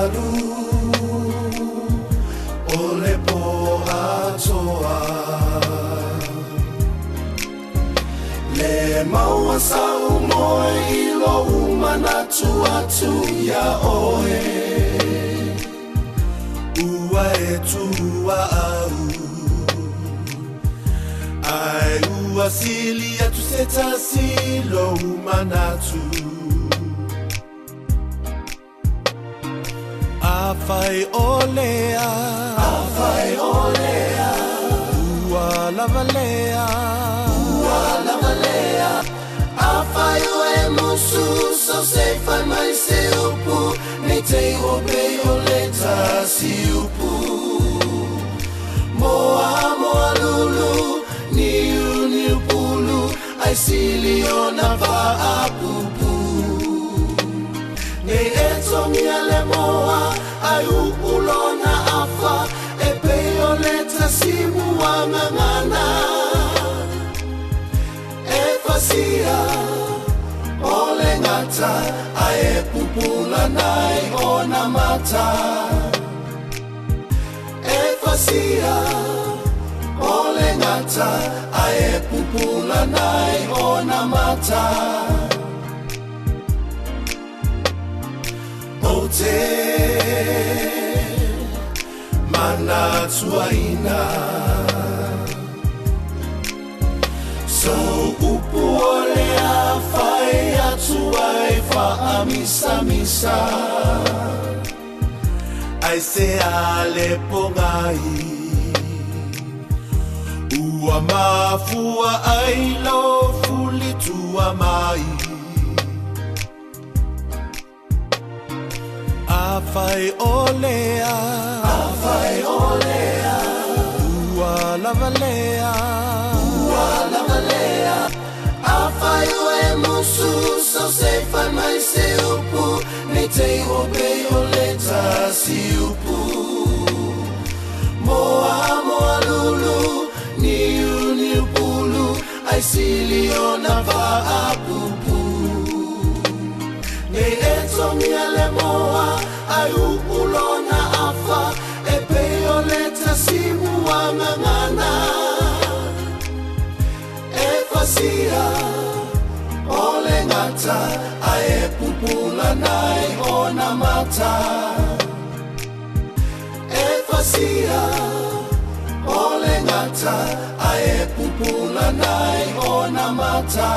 malu ole po atoa le maua sa umoe ilo umanatu atu ya oe ua e tua au ai ua sili atu se tasilo umanatu Afai olea ua lavalea Afai oe musu so se fai mai se upu Nei te ope o le tasi upu Moa lulu ni upulu Ai sili o na va apupu Nei e tongia le moa Ai upulo na afa E peo le tasi muangangana E fasia Ole ngata Ai e pupula nai o na mata E fasia Ole ngata Ai e pupula nai o na mata O te mana tuaina So upu ole a whai atua e wha amisa Ai se ale pongai Ua mafua ai lo fuli tua mai Afai olea Ua lavalea Afai oe musu so se fai mai se upu Nei te ope o le tasi upu Moa lulu ni upulu Ai sili o na va apupu Nei e tongia le moa Ai upulo na afa E peo le tasi muangangana E fasia Ole ngata Ai e pupula nai o na mata E fasia Ole ngata Ai e pupula nai o na mata